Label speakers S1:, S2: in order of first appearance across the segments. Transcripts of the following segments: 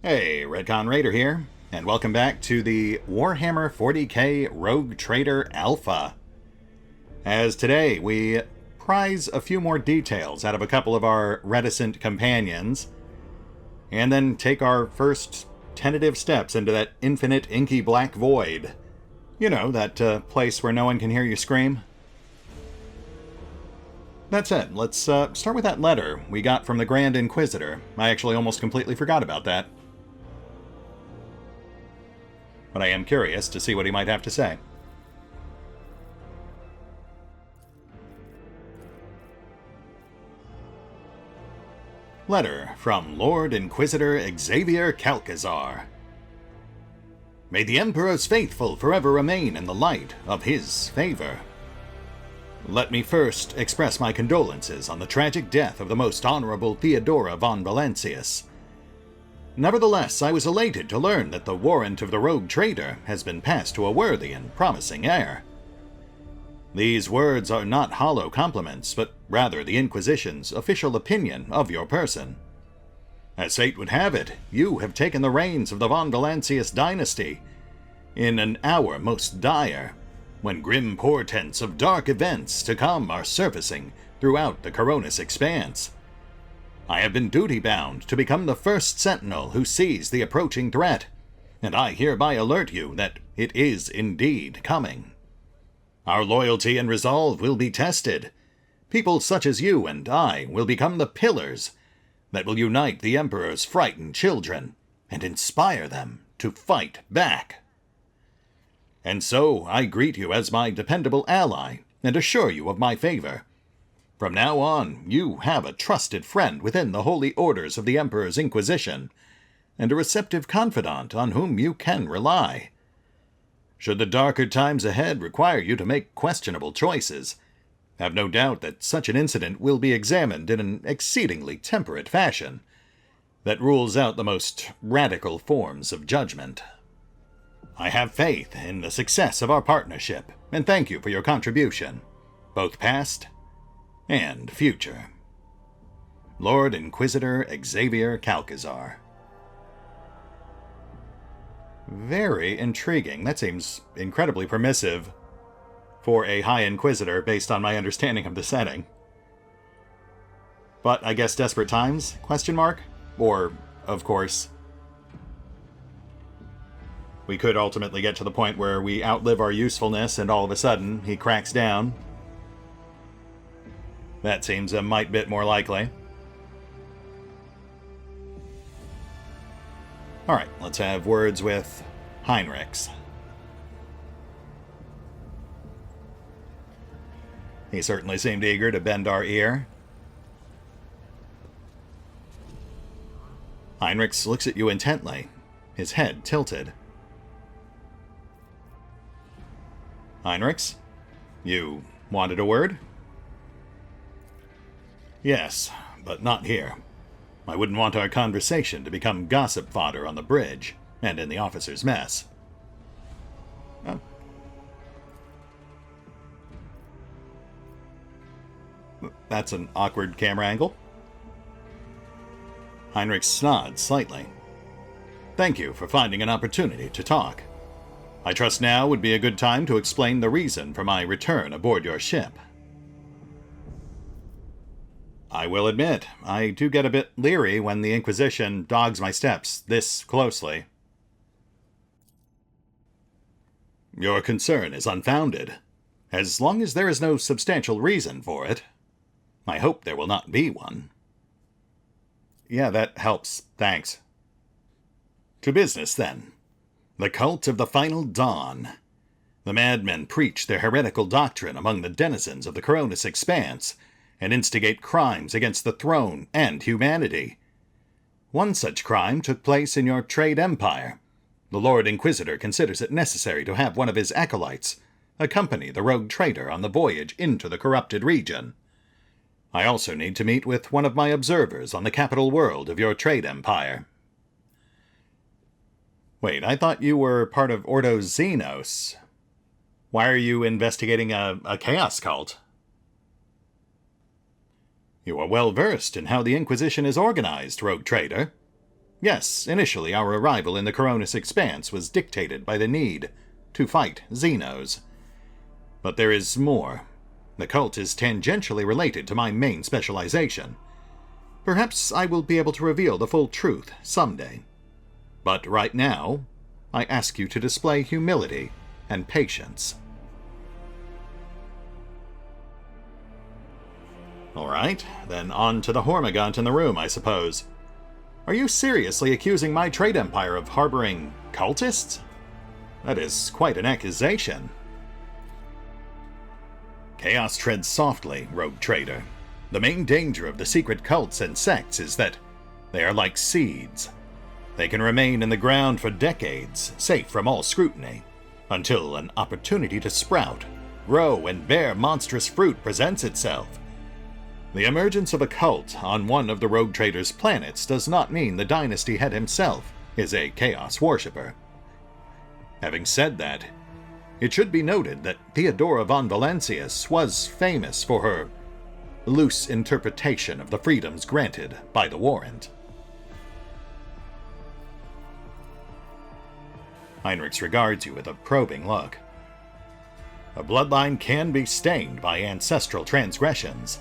S1: Hey, RetconRaider here, and welcome back to the Warhammer 40k Rogue Trader Alpha. As today we prize a few more details out of a couple of our reticent companions, and then take our first tentative steps into that infinite inky black void. You know, that place where no one can hear you scream. That said, let's start with that letter we got from the Grand Inquisitor. I actually almost completely forgot about that. But I am curious to see what he might have to say. Letter from Lord Inquisitor Xavier Kalkazar. May the Emperor's faithful forever remain in the light of his favor. Let me first express my condolences on the tragic death of the most honorable Theodora von Valancius. Nevertheless, I was elated to learn that the warrant of the Rogue Trader has been passed to a worthy and promising heir. These words are not hollow compliments, but rather the Inquisition's official opinion of your person. As fate would have it, you have taken the reins of the von Valancius dynasty in an hour most dire, when grim portents of dark events to come are surfacing throughout the Coronis expanse. I have been duty-bound to become the first sentinel who sees the approaching threat, and I hereby alert you that it is indeed coming. Our loyalty and resolve will be tested. People such as you and I will become the pillars that will unite the Emperor's frightened children and inspire them to fight back. And so I greet you as my dependable ally and assure you of my favor. From now on, you have a trusted friend within the holy orders of the Emperor's Inquisition, and a receptive confidant on whom you can rely. Should the darker times ahead require you to make questionable choices, have no doubt that such an incident will be examined in an exceedingly temperate fashion that rules out the most radical forms of judgment. I have faith in the success of our partnership, and thank you for your contribution, both past and future. Lord Inquisitor Xavier Kalkazar. Very intriguing. That seems incredibly permissive for a High Inquisitor based on my understanding of the setting. But I guess desperate times? Question mark? Or, of course, we could ultimately get to the point where we outlive our usefulness and all of a sudden he cracks down. That seems a mite bit more likely. Alright, let's have words with Heinrichs. He certainly seemed eager to bend our ear. Heinrichs looks at you intently, his head tilted. Heinrichs, you wanted a word? Yes, but not here. I wouldn't want our conversation to become gossip fodder on the bridge and in the officers' mess. Oh. That's an awkward camera angle. Heinrich nods slightly. Thank you for finding an opportunity to talk. I trust now would be a good time to explain the reason for my return aboard your ship. I will admit, I do get a bit leery when the Inquisition dogs my steps this closely. Your concern is unfounded, as long as there is no substantial reason for it. I hope there will not be one. Yeah, that helps, thanks. To business, then. The cult of the final dawn. The madmen preach their heretical doctrine among the denizens of the Coronis expanse, and instigate crimes against the throne and humanity. One such crime took place in your trade empire. The Lord Inquisitor considers it necessary to have one of his acolytes accompany the rogue trader on the voyage into the corrupted region. I also need to meet with one of my observers on the capital world of your trade empire. Wait, I thought you were part of Ordo Xenos. Why are you investigating a chaos cult? You are well versed in how the Inquisition is organized, rogue trader. Yes, initially our arrival in the Coronis Expanse was dictated by the need to fight Xenos. But there is more. The cult is tangentially related to my main specialization. Perhaps I will be able to reveal the full truth someday. But right now, I ask you to display humility and patience. Alright, then on to the Hormigaunt in the room, I suppose. Are you seriously accusing my trade empire of harboring cultists? That is quite an accusation. Chaos treads softly, rogue trader. The main danger of the secret cults and sects is that they are like seeds. They can remain in the ground for decades, safe from all scrutiny, until an opportunity to sprout, grow, and bear monstrous fruit presents itself. The emergence of a cult on one of the rogue trader's planets does not mean the dynasty head himself is a chaos worshipper. Having said that, it should be noted that Theodora von Valancius was famous for her loose interpretation of the freedoms granted by the warrant. Heinrichs regards you with a probing look. A bloodline can be stained by ancestral transgressions.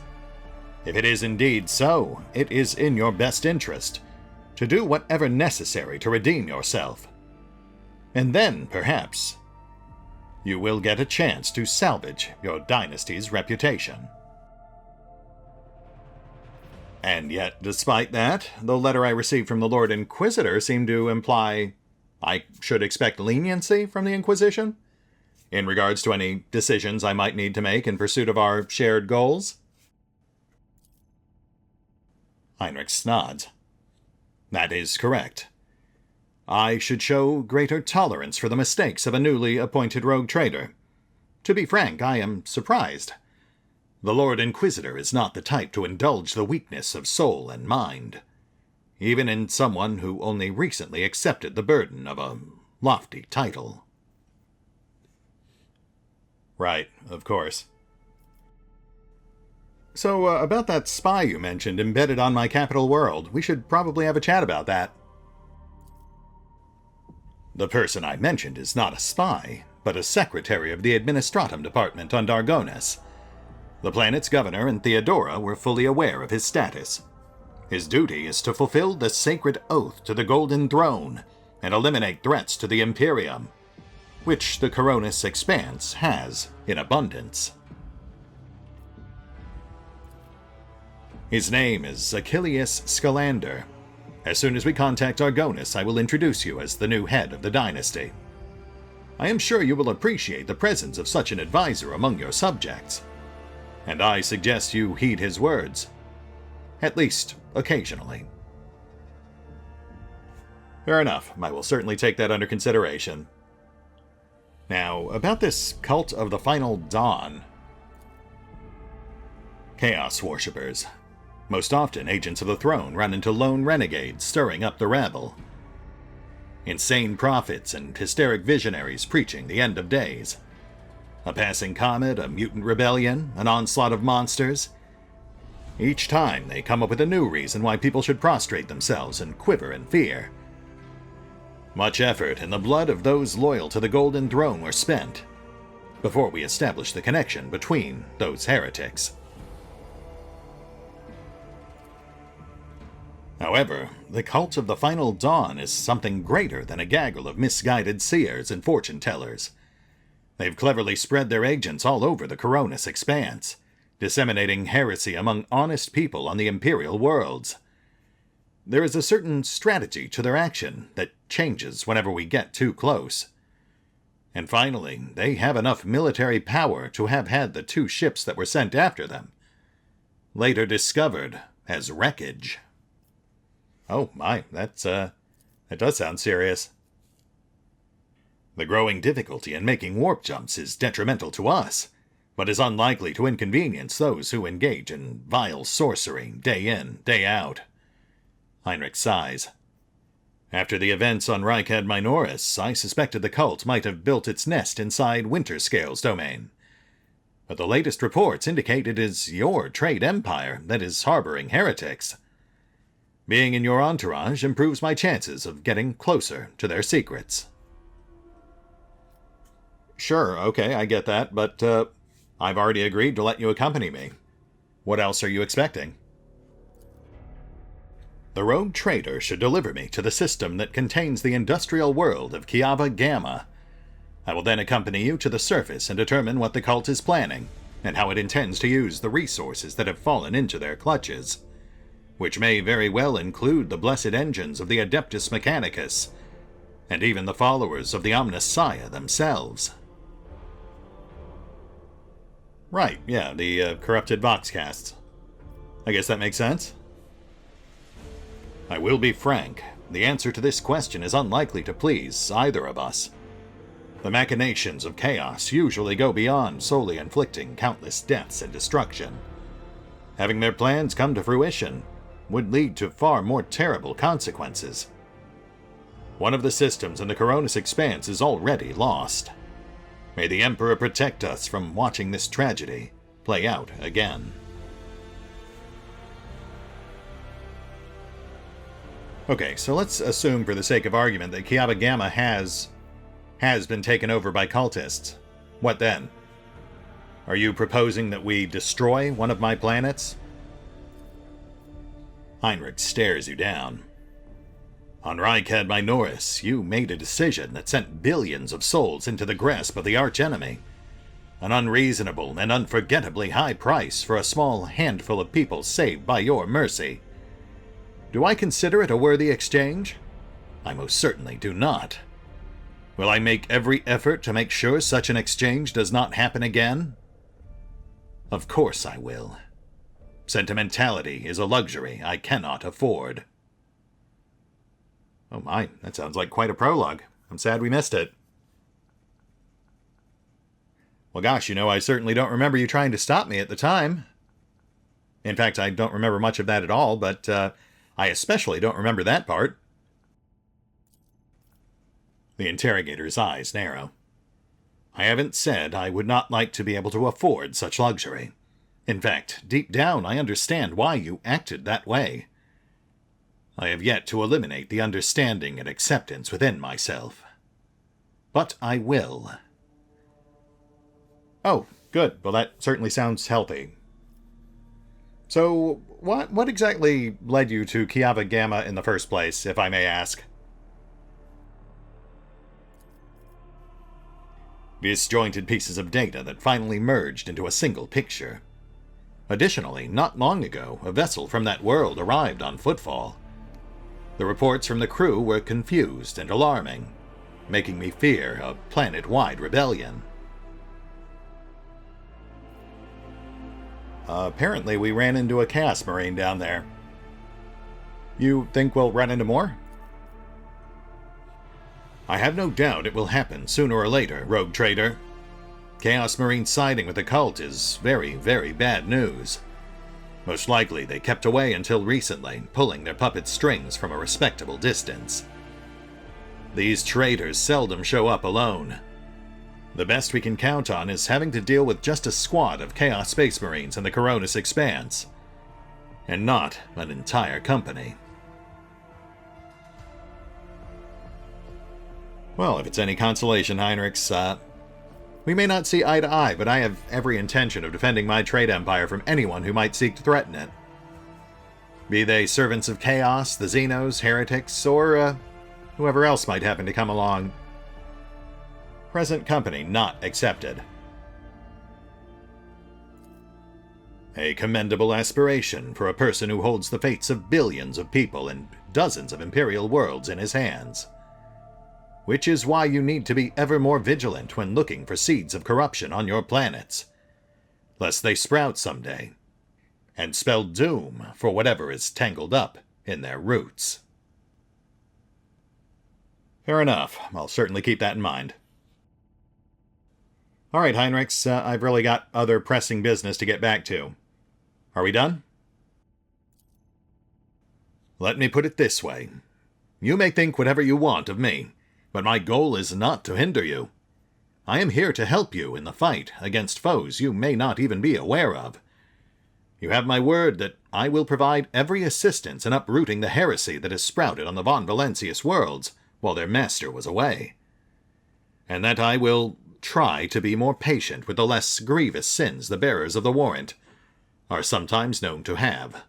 S1: If it is indeed so, it is in your best interest to do whatever necessary to redeem yourself. And then, perhaps, you will get a chance to salvage your dynasty's reputation. And yet, despite that, the letter I received from the Lord Inquisitor seemed to imply I should expect leniency from the Inquisition in regards to any decisions I might need to make in pursuit of our shared goals. Heinrich nods. That is correct. I should show greater tolerance for the mistakes of a newly appointed rogue trader. To be frank, I am surprised. The Lord Inquisitor is not the type to indulge the weakness of soul and mind, even in someone who only recently accepted the burden of a lofty title. Right, of course. So, about that spy you mentioned embedded on my capital world, we should probably have a chat about that. The person I mentioned is not a spy, but a secretary of the Administratum Department on Dargonis. The planet's governor and Theodora were fully aware of his status. His duty is to fulfill the sacred oath to the Golden Throne and eliminate threats to the Imperium, which the Coronis Expanse has in abundance. His name is Achilles Scalander. As soon as we contact Argonis, I will introduce you as the new head of the dynasty. I am sure you will appreciate the presence of such an advisor among your subjects, and I suggest you heed his words, at least occasionally. Fair enough, I will certainly take that under consideration. Now, about this cult of the Final Dawn. Chaos worshippers. Most often, agents of the throne run into lone renegades stirring up the rabble. Insane prophets and hysteric visionaries preaching the end of days. A passing comet, a mutant rebellion, an onslaught of monsters. Each time they come up with a new reason why people should prostrate themselves and quiver in fear. Much effort and the blood of those loyal to the Golden Throne were spent before we established the connection between those heretics. However, the cult of the Final Dawn is something greater than a gaggle of misguided seers and fortune-tellers. They've cleverly spread their agents all over the Coronis Expanse, disseminating heresy among honest people on the Imperial worlds. There is a certain strategy to their action that changes whenever we get too close. And finally, they have enough military power to have had the 2 ships that were sent after them later discovered as wreckage. Oh my, that does sound serious. The growing difficulty in making warp jumps is detrimental to us, but is unlikely to inconvenience those who engage in vile sorcery day in, day out. Heinrich sighs. After the events on Rykad Minoris, I suspected the cult might have built its nest inside Winterscale's domain. But the latest reports indicate it is your trade empire that is harboring heretics. Being in your entourage improves my chances of getting closer to their secrets. Sure, okay, I get that, but, I've already agreed to let you accompany me. What else are you expecting? The rogue trader should deliver me to the system that contains the industrial world of Kiava Gamma. I will then accompany you to the surface and determine what the cult is planning, and how it intends to use the resources that have fallen into their clutches, which may very well include the blessed engines of the Adeptus Mechanicus, and even the followers of the Omnissiah themselves. Right, yeah, the corrupted Voxcasts. I guess that makes sense. I will be frank, the answer to this question is unlikely to please either of us. The machinations of chaos usually go beyond solely inflicting countless deaths and destruction. Having their plans come to fruition would lead to far more terrible consequences. One of the systems in the Coronis Expanse is already lost. May the Emperor protect us from watching this tragedy play out again. Okay, so let's assume for the sake of argument that Kiava Gamma has been taken over by cultists. What then? Are you proposing that we destroy one of my planets? Heinrich stares you down. On Rykad Minoris, you made a decision that sent billions of souls into the grasp of the archenemy. An unreasonable and unforgettably high price for a small handful of people saved by your mercy. Do I consider it a worthy exchange? I most certainly do not. Will I make every effort to make sure such an exchange does not happen again? Of course I will. Sentimentality is a luxury I cannot afford. Oh my, that sounds like quite a prologue. I'm sad we missed it. Well gosh, I certainly don't remember you trying to stop me at the time. In fact, I don't remember much of that at all, but I especially don't remember that part. The interrogator's eyes narrow. I haven't said I would not like to be able to afford such luxury. In fact, deep down I understand why you acted that way. I have yet to eliminate the understanding and acceptance within myself. But I will. Oh, good. Well, that certainly sounds healthy. So, what exactly led you to Kiava Gamma in the first place, if I may ask? Disjointed pieces of data that finally merged into a single picture. Additionally, not long ago, a vessel from that world arrived on Footfall. The reports from the crew were confused and alarming, making me fear a planet-wide rebellion. Apparently we ran into a Chaos Marine down there. You think we'll run into more? I have no doubt it will happen sooner or later, Rogue Trader. Chaos Marine siding with the cult is very, very bad news. Most likely they kept away until recently, pulling their puppet strings from a respectable distance. These traitors seldom show up alone. The best we can count on is having to deal with just a squad of Chaos Space Marines in the Coronis Expanse, and not an entire company. Well, if it's any consolation, Heinrichs, we may not see eye to eye, but I have every intention of defending my trade empire from anyone who might seek to threaten it. Be they servants of chaos, the Xenos, heretics, or whoever else might happen to come along. Present company not accepted. A commendable aspiration for a person who holds the fates of billions of people and dozens of imperial worlds in his hands. Which is why you need to be ever more vigilant when looking for seeds of corruption on your planets, lest they sprout someday, and spell doom for whatever is tangled up in their roots. Fair enough. I'll certainly keep that in mind. Alright, Heinrichs, I've really got other pressing business to get back to. Are we done? Let me put it this way. You may think whatever you want of me, but my goal is not to hinder you. I am here to help you in the fight against foes you may not even be aware of. You have my word that I will provide every assistance in uprooting the heresy that has sprouted on the Von Valancius worlds while their master was away. And that I will try to be more patient with the less grievous sins the bearers of the warrant are sometimes known to have.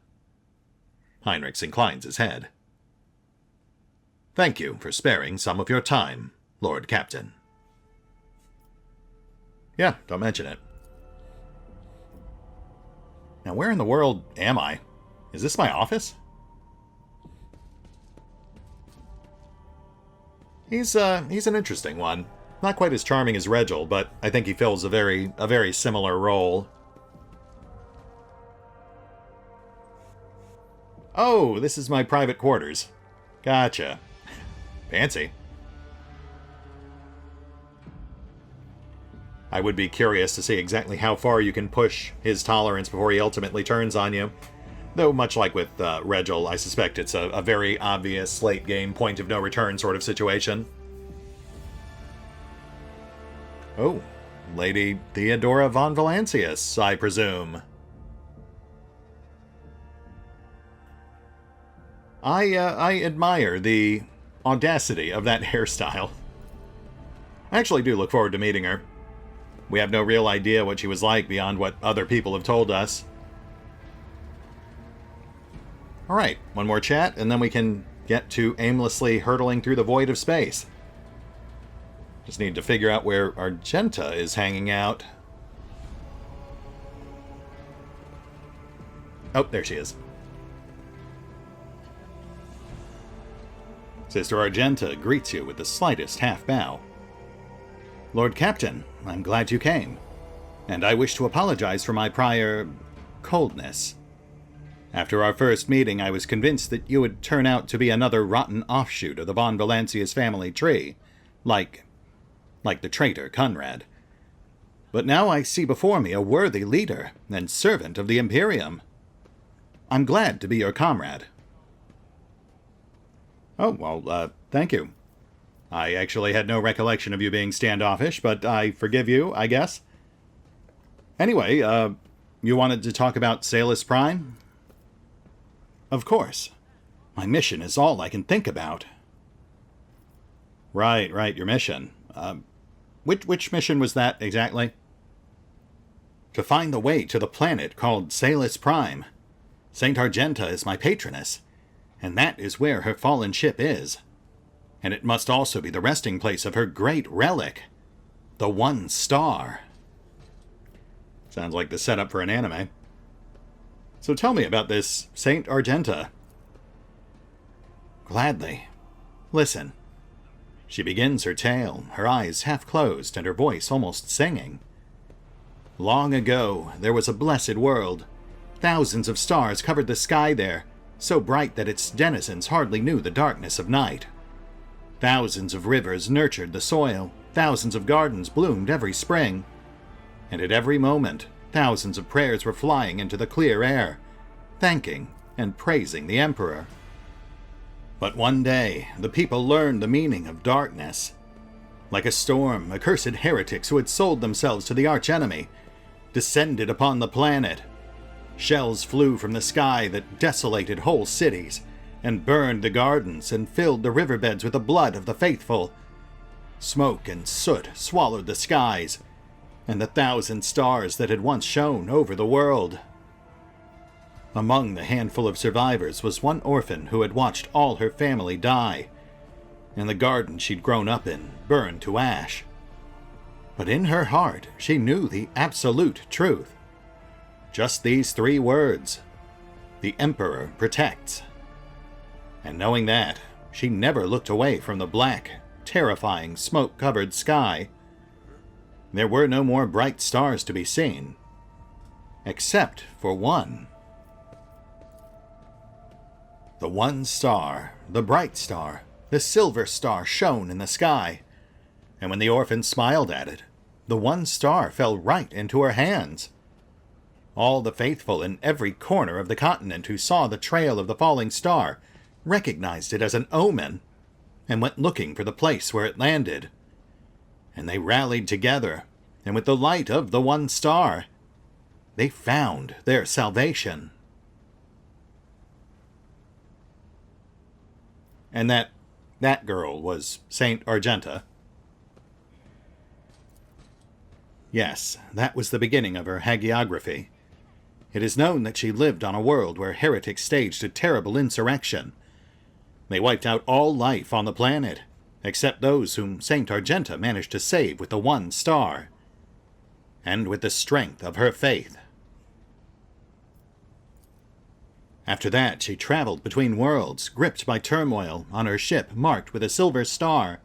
S1: Heinrichs inclines his head. Thank you for sparing some of your time, Lord Captain. Yeah, don't mention it. Now, where in the world am I? Is this my office? He's an interesting one. Not quite as charming as Regil, but I think he fills a very similar role. Oh, this is my private quarters. Gotcha. Fancy. I would be curious to see exactly how far you can push his tolerance before he ultimately turns on you. Though, much like with Regil, I suspect it's a very obvious late-game point-of-no-return sort of situation. Oh, Lady Theodora von Valancius, I presume. I admire the audacity of that hairstyle. I actually do look forward to meeting her. We have no real idea what she was like beyond what other people have told us. Alright, one more chat, and then we can get to aimlessly hurtling through the void of space. Just need to figure out where Argenta is hanging out. Oh, there she is. Sister Argenta greets you with the slightest half-bow. Lord Captain, I'm glad you came, and I wish to apologize for my prior coldness. After our first meeting, I was convinced that you would turn out to be another rotten offshoot of the Von Valancius family tree, like the traitor Conrad. But now I see before me a worthy leader and servant of the Imperium. I'm glad to be your comrade. Oh, well, thank you. I actually had no recollection of you being standoffish, but I forgive you, I guess. Anyway, you wanted to talk about Salus Prime? Of course. My mission is all I can think about. Right, your mission. Which mission was that, exactly? To find the way to the planet called Salus Prime. Saint Argenta is my patroness, and that is where her fallen ship is. And it must also be the resting place of her great relic, the One Star. Sounds like the setup for an anime. So tell me about this Saint Argenta. Gladly. Listen. She begins her tale, her eyes half closed and her voice almost singing. Long ago, there was a blessed world. Thousands of stars covered the sky there, so bright that its denizens hardly knew the darkness of night. Thousands of rivers nurtured the soil, thousands of gardens bloomed every spring, and at every moment, thousands of prayers were flying into the clear air, thanking and praising the Emperor. But one day, the people learned the meaning of darkness. Like a storm, accursed heretics who had sold themselves to the archenemy descended upon the planet. Shells flew from the sky that desolated whole cities, and burned the gardens and filled the riverbeds with the blood of the faithful. Smoke and soot swallowed the skies, and the 1,000 stars that had once shone over the world. Among the handful of survivors was one orphan who had watched all her family die, and the garden she'd grown up in burned to ash. But in her heart, she knew the absolute truth. Just these 3 words: the Emperor protects. And knowing that, she never looked away from the black, terrifying, smoke-covered sky. There were no more bright stars to be seen, except for one. The one star, the bright star, the silver star shone in the sky, and when the orphan smiled at it, the one star fell right into her hands. All the faithful in every corner of the continent who saw the trail of the falling star recognized it as an omen, and went looking for the place where it landed. And they rallied together, and with the light of the one star, they found their salvation. And that girl was Saint Argenta. Yes, that was the beginning of her hagiography. It is known that she lived on a world where heretics staged a terrible insurrection. They wiped out all life on the planet, except those whom Saint Argenta managed to save with the one star, and with the strength of her faith. After that, she traveled between worlds, gripped by turmoil, on her ship marked with a silver star,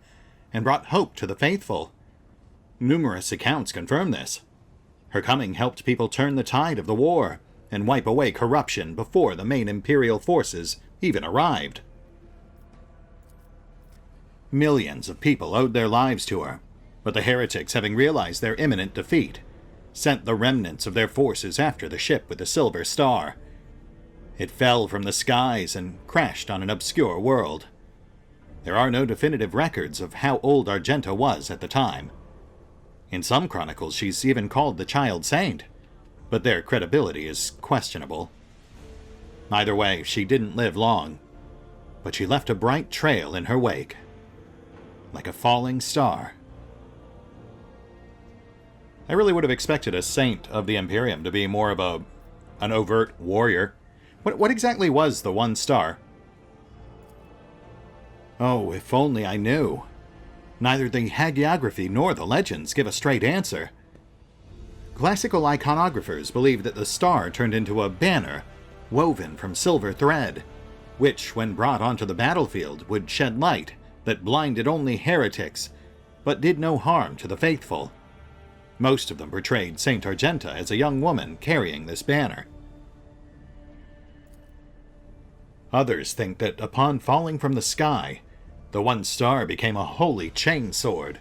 S1: and brought hope to the faithful. Numerous accounts confirm this. Her coming helped people turn the tide of the war, and wipe away corruption before the main Imperial forces even arrived. Millions of people owed their lives to her, but the heretics, having realized their imminent defeat, sent the remnants of their forces after the ship with the silver star. It fell from the skies and crashed on an obscure world. There are no definitive records of how old Argenta was at the time. In some chronicles, she's even called the Child Saint, but their credibility is questionable. Either way, she didn't live long, but she left a bright trail in her wake, like a falling star. I really would have expected a Saint of the Imperium to be more of an overt warrior. What exactly was the one star? Oh, if only I knew. Neither the hagiography nor the legends give a straight answer. Classical iconographers believe that the star turned into a banner, woven from silver thread, which, when brought onto the battlefield, would shed light that blinded only heretics, but did no harm to the faithful. Most of them portrayed Saint Argenta as a young woman carrying this banner. Others think that upon falling from the sky, the one star became a holy chain sword,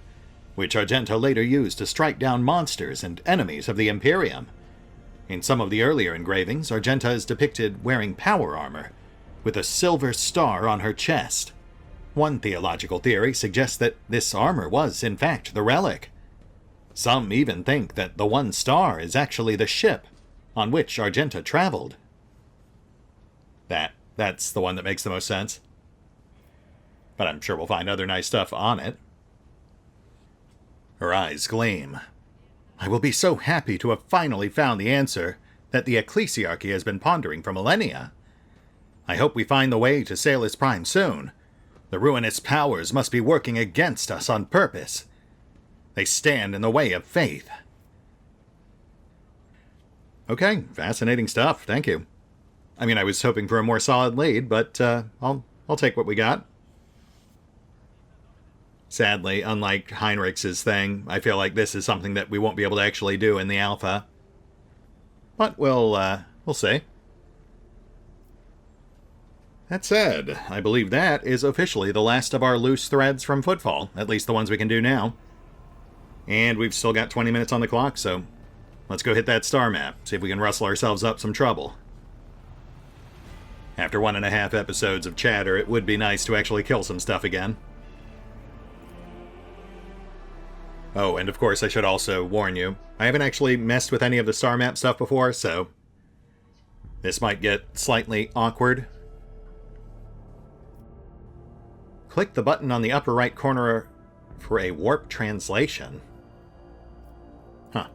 S1: which Argenta later used to strike down monsters and enemies of the Imperium. In some of the earlier engravings, Argenta is depicted wearing power armor, with a silver star on her chest. One theological theory suggests that this armor was, in fact, the relic. Some even think that the one star is actually the ship on which Argenta traveled. That's the one that makes the most sense. But I'm sure we'll find other nice stuff on it. Her eyes gleam. I will be so happy to have finally found the answer that the Ecclesiarchy has been pondering for millennia. I hope we find the way to Salus Prime soon. The ruinous powers must be working against us on purpose. They stand in the way of faith. Okay, fascinating stuff. Thank you. I mean, I was hoping for a more solid lead, but I'll take what we got. Sadly, unlike Heinrich's thing, I feel like this is something that we won't be able to actually do in the alpha. But we'll see. That said, I believe that is officially the last of our loose threads from Footfall, at least the ones we can do now. And we've still got 20 minutes on the clock, so let's go hit that star map, see if we can rustle ourselves up some trouble. After 1.5 episodes of chatter, it would be nice to actually kill some stuff again. Oh, and of course I should also warn you, I haven't actually messed with any of the star map stuff before, so this might get slightly awkward. Click the button on the upper right corner for a warp translation. Huh.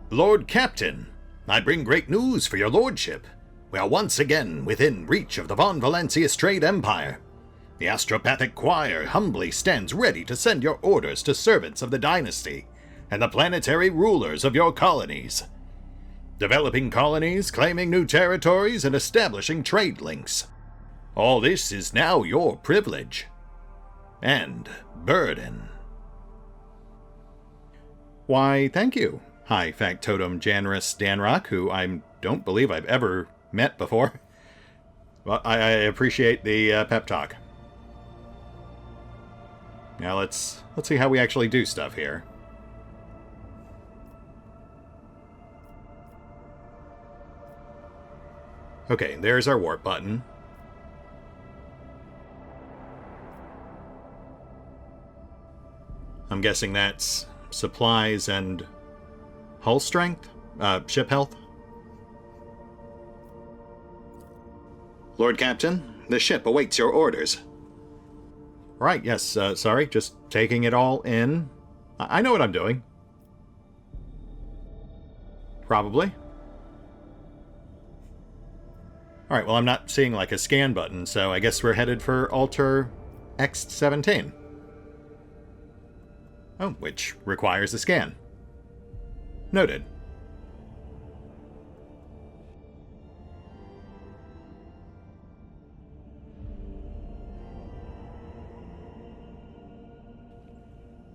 S1: Lord Captain, I bring great news for your lordship. We are once again within reach of the Von Valancius Trade Empire. The Astropathic Choir humbly stands ready to send your orders to servants of the dynasty and the planetary rulers of your colonies. Developing colonies, claiming new territories, and establishing trade links. All this is now your privilege and burden. Why, thank you, High Factotum Janrus Danrock, who I don't believe I've ever met before. Well, I appreciate the pep talk. Now let's see how we actually do stuff here. Okay, there's our warp button. I'm guessing that's supplies and Hull strength? Ship health? Lord Captain, the ship awaits your orders. Right, yes, sorry, just taking it all in. I know what I'm doing. Probably. Alright, well I'm not seeing like a scan button, so I guess we're headed for Alter X-17. Oh, which requires a scan. Noted.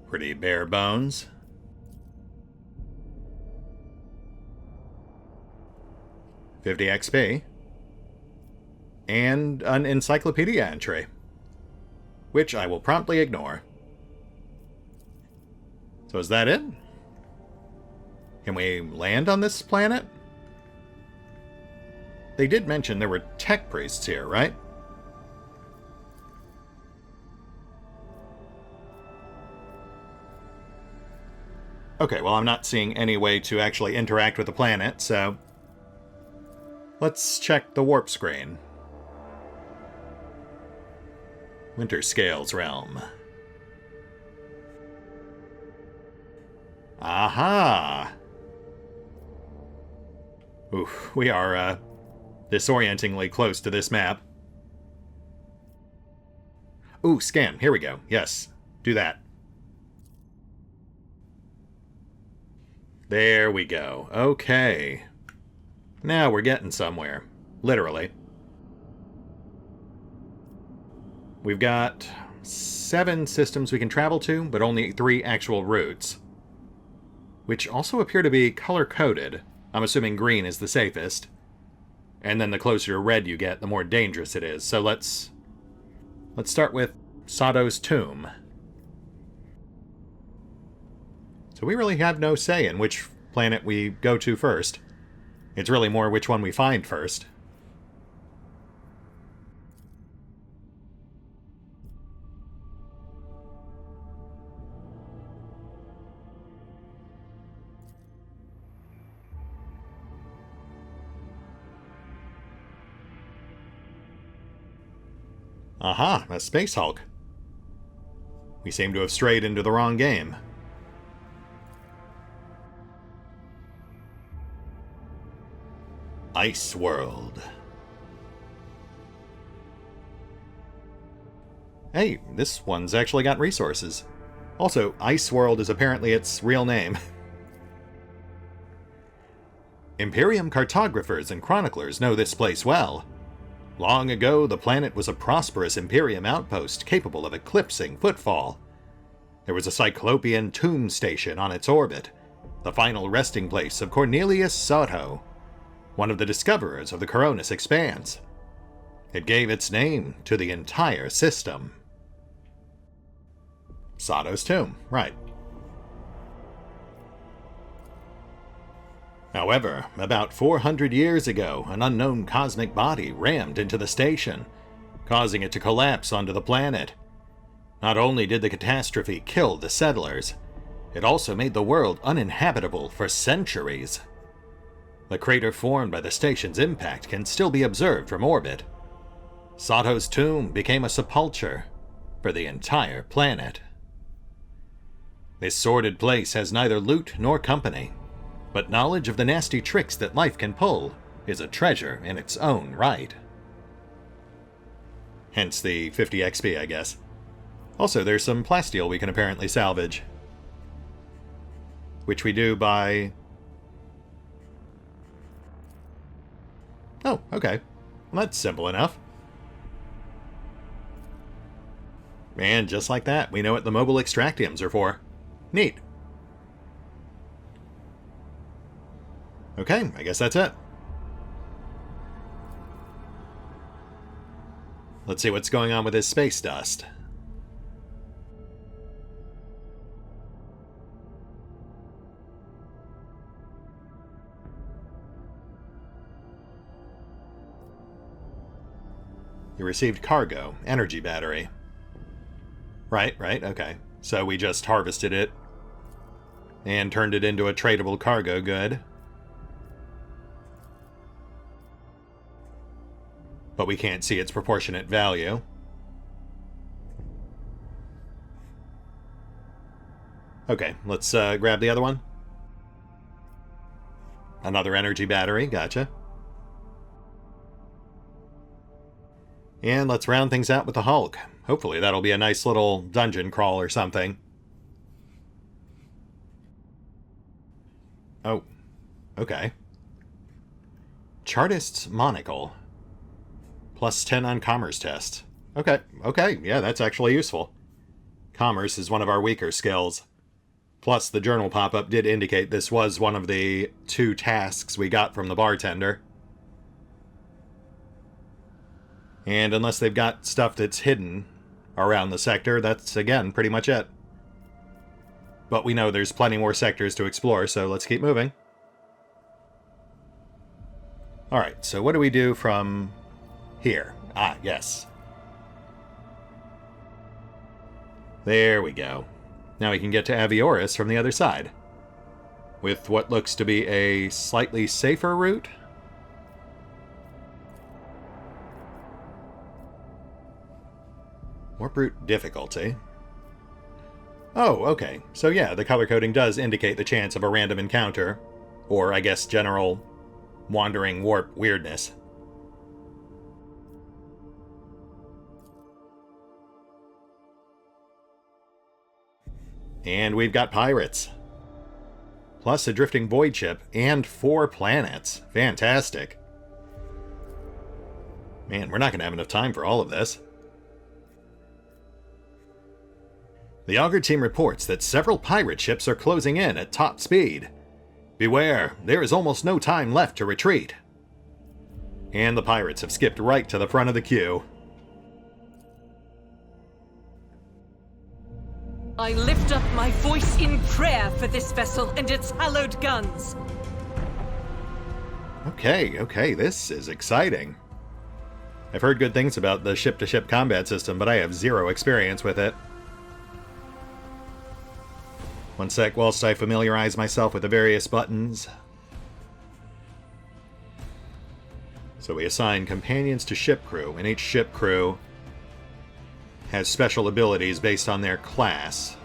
S1: Pretty bare bones. $50 XP. And an encyclopedia entry, which I will promptly ignore. So is that it? Can we land on this planet? They did mention there were tech priests here, right? Okay, well I'm not seeing any way to actually interact with the planet, so let's check the warp screen. Winter Scales Realm. Aha! Oof, we are, disorientingly close to this map. Ooh, scan. Here we go. Yes, do that. There we go. Okay. Now we're getting somewhere. Literally. We've got 7 systems we can travel to, but only 3 actual routes. Which also appear to be color-coded. I'm assuming green is the safest. And then the closer to red you get, the more dangerous it is. So let's start with Sato's Tomb. So we really have no say in which planet we go to first. It's really more which one we find first. Aha, a Space Hulk. We seem to have strayed into the wrong game. Ice World. Hey, this one's actually got resources. Also, Ice World is apparently its real name. Imperium cartographers and chroniclers know this place well. Long ago, the planet was a prosperous Imperium outpost capable of eclipsing footfall. There was a Cyclopean tomb station on its orbit, the final resting place of Cornelius Sato, one of the discoverers of the Coronis Expanse. It gave its name to the entire system. Sato's tomb, right. However, about 400 years ago, an unknown cosmic body rammed into the station, causing it to collapse onto the planet. Not only did the catastrophe kill the settlers, it also made the world uninhabitable for centuries. The crater formed by the station's impact can still be observed from orbit. Sato's tomb became a sepulchre for the entire planet. This sordid place has neither loot nor company, but knowledge of the nasty tricks that life can pull is a treasure in its own right. Hence the 50 XP, I guess. Also, there's some plasteel we can apparently salvage. Which we do by... Oh, okay. Well, that's simple enough. And just like that, we know what the mobile extractiums are for. Neat. Okay, I guess that's it. Let's see what's going on with his space dust. You received cargo, energy battery. Right, okay. So we just harvested it and turned it into a tradable cargo good. But we can't see its proportionate value. Okay, let's grab the other one. Another energy battery, gotcha. And let's round things out with the Hulk. Hopefully that'll be a nice little dungeon crawl or something. Oh, okay. Chartist's Monocle. +10 on Commerce test. Okay, yeah, that's actually useful. Commerce is one of our weaker skills. Plus, the journal pop-up did indicate this was one of the 2 tasks we got from the bartender. And unless they've got stuff that's hidden around the sector, that's, again, pretty much it. But we know there's plenty more sectors to explore, so let's keep moving. Alright, so what do we do from here? Ah, yes. There we go. Now we can get to Avioris from the other side. With what looks to be a slightly safer route. Warp route difficulty. Oh, okay. So yeah, the color coding does indicate the chance of a random encounter. Or, I guess, general wandering warp weirdness. And we've got pirates. Plus a drifting void ship and 4 planets. Fantastic. Man, we're not going to have enough time for all of this. The Augur team reports that several pirate ships are closing in at top speed. Beware, there is almost no time left to retreat. And the pirates have skipped right to the front of the queue.
S2: I lift up my voice in prayer for this vessel and its hallowed guns.
S1: Okay, this is exciting. I've heard good things about the ship-to-ship combat system, but I have 0 experience with it. One sec whilst I familiarize myself with the various buttons. So we assign companions to ship crew, and each ship crew has special abilities based on their class.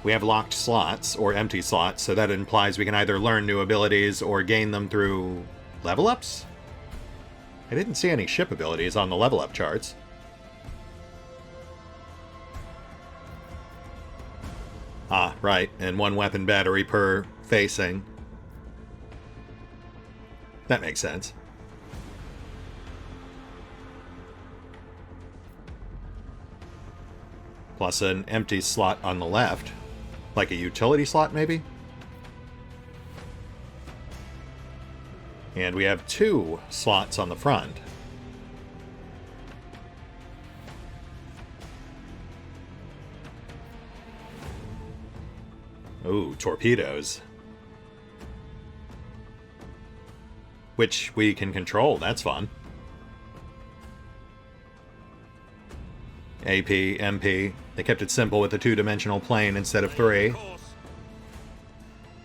S1: We have locked slots, or empty slots, so that implies we can either learn new abilities or gain them through level ups? I didn't see any ship abilities on the level up charts. Ah, right, and 1 weapon battery per facing. That makes sense. Plus an empty slot on the left. Like a utility slot, maybe? And we have 2 slots on the front. Ooh, torpedoes. Which we can control, that's fun. AP, MP. They kept it simple with a 2-dimensional plane instead of 3.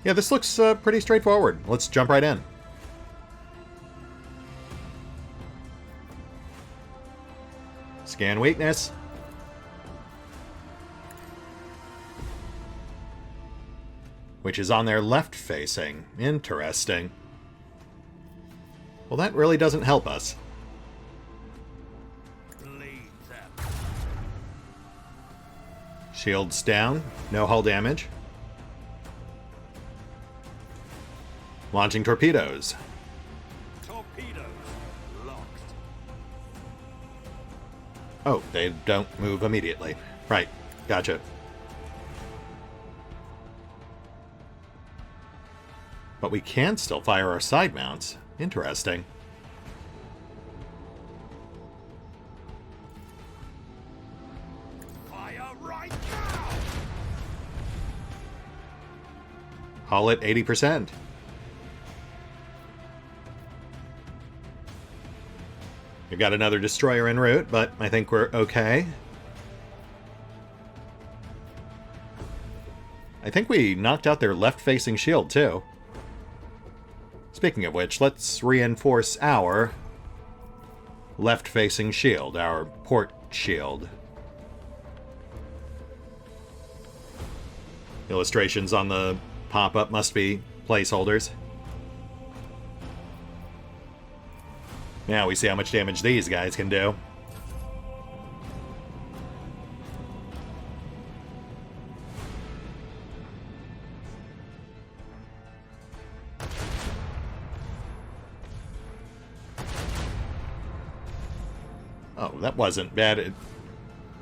S1: Yeah, this looks pretty straightforward. Let's jump right in. Scan weakness. Which is on their left facing. Interesting. Well, that really doesn't help us. Shields down. No hull damage. Launching torpedoes.
S3: Torpedoes locked.
S1: Oh, they don't move immediately. Right. Gotcha. But we can still fire our side mounts. Interesting.
S3: Fire right now.
S1: Hull at 80%. We've got another destroyer en route, but I think we're okay. I think we knocked out their left-facing shield, too. Speaking of which, let's reinforce our left-facing shield, our port shield. Illustrations on the pop-up must be placeholders. Now we see how much damage these guys can do. Oh, that wasn't bad.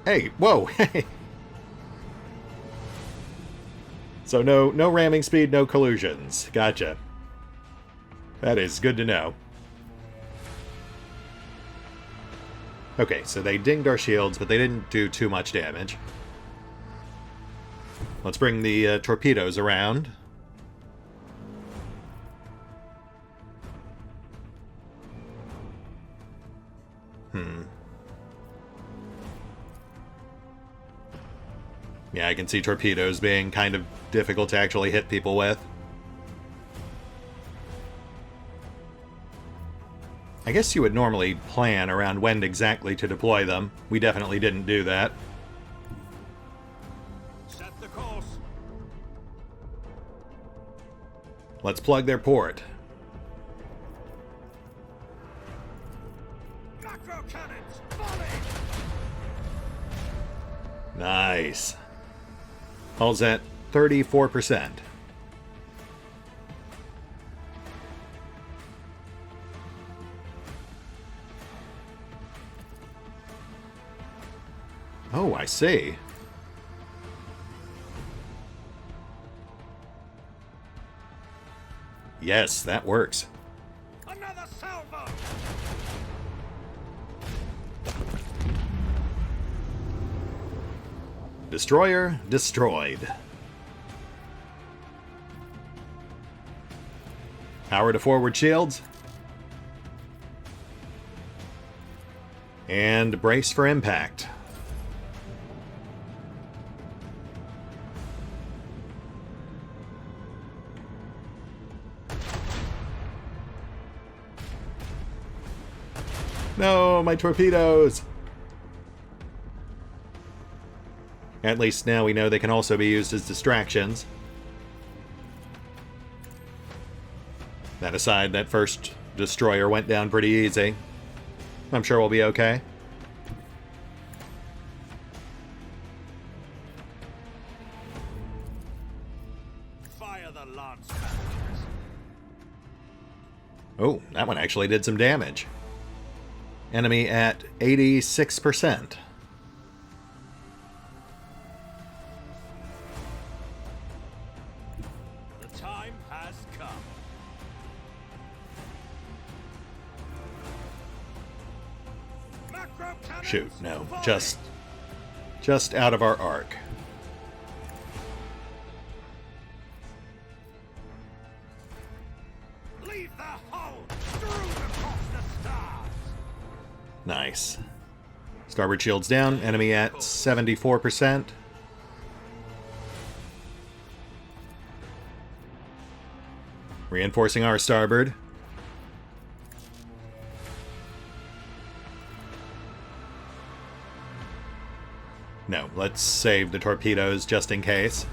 S1: Hey, whoa! Hey! So no ramming speed, no collusions. Gotcha. That is good to know. Okay, so they dinged our shields, but they didn't do too much damage. Let's bring the torpedoes around. Yeah, I can see torpedoes being kind of difficult to actually hit people with. I guess you would normally plan around when exactly to deploy them. We definitely didn't do that.
S3: Set the course.
S1: Let's plug their port.
S3: Macro cannons, volley!
S1: Nice. Hull's at 34%. Oh, I see. Yes, that works.
S3: Another salvo!
S1: Destroyer destroyed. Power to forward shields. And brace for impact. No, my torpedoes! At least now we know they can also be used as distractions. That aside, that first destroyer went down pretty easy. I'm sure we'll be okay.
S3: Fire the lance batteries.
S1: Oh, that one actually did some damage. Enemy at 86%.
S3: The time has come. Macro cannons,
S1: Shoot, no,
S3: volley!
S1: just out of our arc.
S3: Leave the hull! Strewn across the stars!
S1: Nice. Starboard shields down, enemy at 74%. Reinforcing our starboard. No, let's save the torpedoes just in case.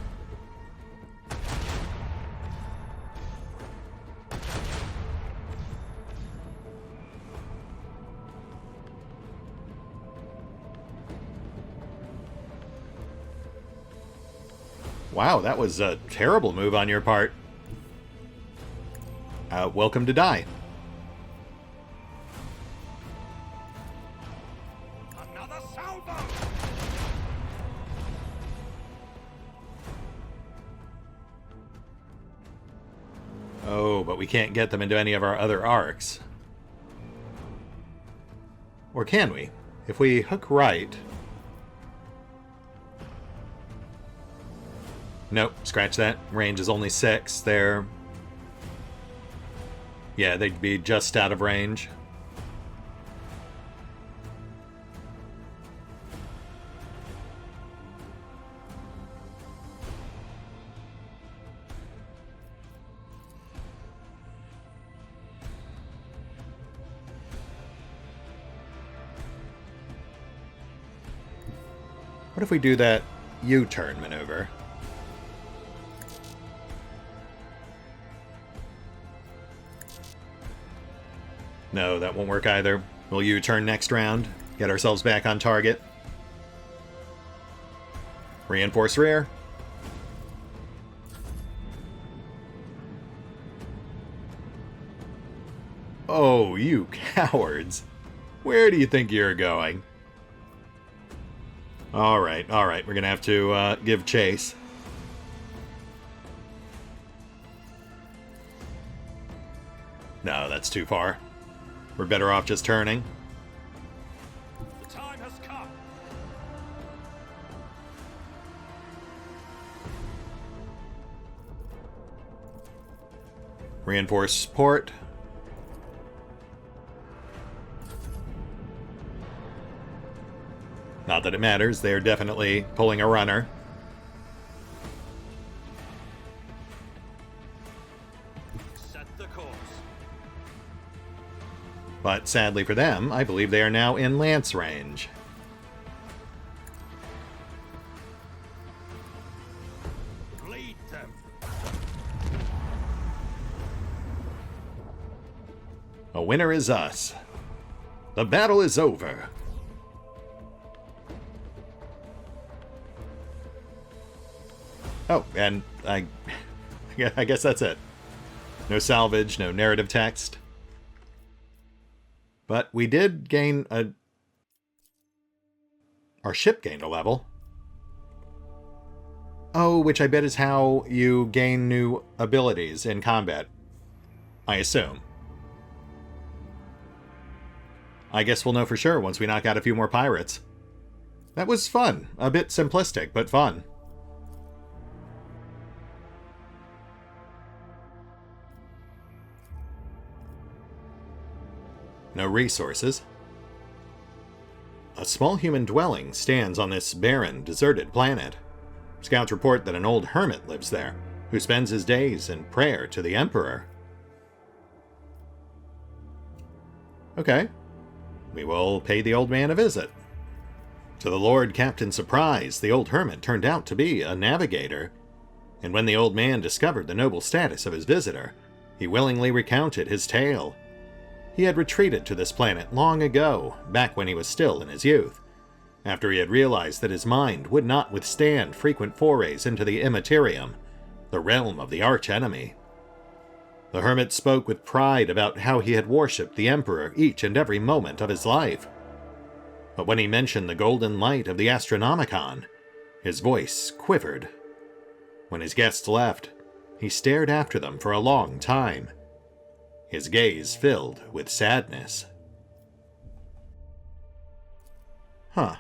S1: Wow, that was a terrible move on your part. Welcome to die.
S3: Another salvo!
S1: Oh, but we can't get them into any of our other arcs. Or can we? If we hook right... Nope, scratch that. Range is only 6. They're... Yeah, they'd be just out of range. What if we do that U-turn maneuver? No, that won't work either. We'll U-turn next round. Get ourselves back on target. Reinforce rear. Oh, you cowards. Where do you think you're going? Alright, we're gonna have to give chase. No, that's too far. We're better off just turning.
S3: The time has come.
S1: Reinforce port. Not that it matters, they're definitely pulling a runner.
S3: Set the course.
S1: But sadly for them, I believe they are now in lance range.
S3: Lead them.
S1: A winner is us. The battle is over. Oh, and I guess that's it. No salvage, no narrative text. But we did gain our ship gained a level. Oh, which I bet is how you gain new abilities in combat. I assume. I guess we'll know for sure once we knock out a few more pirates. That was fun. A bit simplistic, but fun. No resources. A small human dwelling stands on this barren, deserted planet. Scouts report that an old hermit lives there, who spends his days in prayer to the Emperor. Okay. We will pay the old man a visit. To the Lord Captain's surprise, the old hermit turned out to be a navigator, and when the old man discovered the noble status of his visitor, he willingly recounted his tale. He had retreated to this planet long ago, back when he was still in his youth, after he had realized that his mind would not withstand frequent forays into the Immaterium, the realm of the arch-enemy. The hermit spoke with pride about how he had worshipped the Emperor each and every moment of his life. But when he mentioned the golden light of the Astronomicon, his voice quivered. When his guests left, he stared after them for a long time, his gaze filled with sadness. Huh.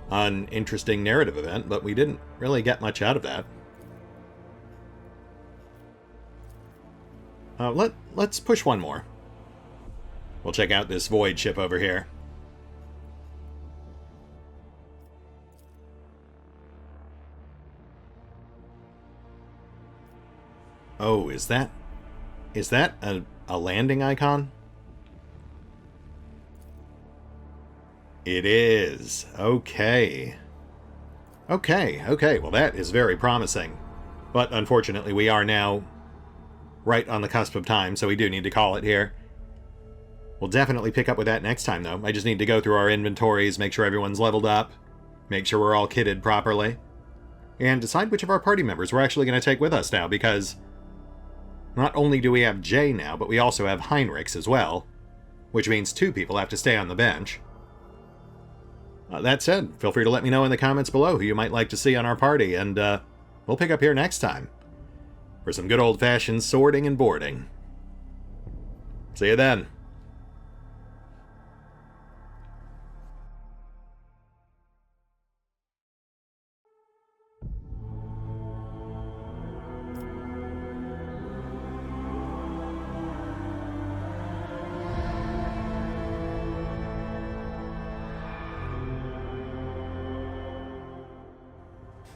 S1: An interesting narrative event, but we didn't really get much out of that. Let's push one more. We'll check out this void ship over here. Oh, is that a landing icon? It is. Okay. Okay, well that is very promising. But unfortunately we are now right on the cusp of time, so we do need to call it here. We'll definitely pick up with that next time though. I just need to go through our inventories, make sure everyone's leveled up, make sure we're all kitted properly, and decide which of our party members we're actually going to take with us now, because not only do we have Jay now, but we also have Heinrichs as well, which means 2 people have to stay on the bench. That said, feel free to let me know in the comments below who you might like to see on our party, and we'll pick up here next time for some good old-fashioned sorting and boarding. See you then.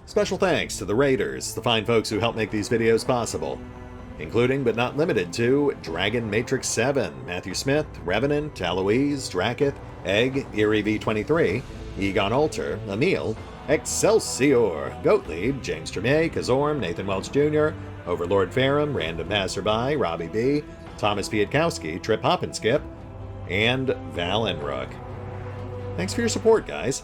S1: Special thanks to the Raiders, the fine folks who help make these videos possible. including but not limited to Dragon Matrix 7, Mathew Smith, Revenant, Alois, Drakiith, Egg, Eerie V23, EgonAlter, Emile, Exsellsior, Gottlieb, James Trimmier, Kazorm, Nathan Welch Jr., OverlordPherom, RandomPassrby, RobbyB, Tomasz Piątkowski, Triphoppenskip, and Valinrook. Thanks for your support, guys.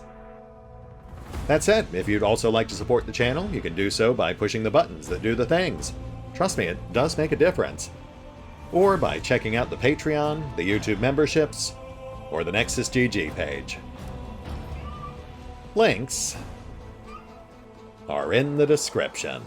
S1: That said, if you'd also like to support the channel, you can do so by pushing the buttons that do the things. Trust me, it does make a difference. Or by checking out the Patreon, the YouTube memberships, or the Nexus GG page. Links are in the description.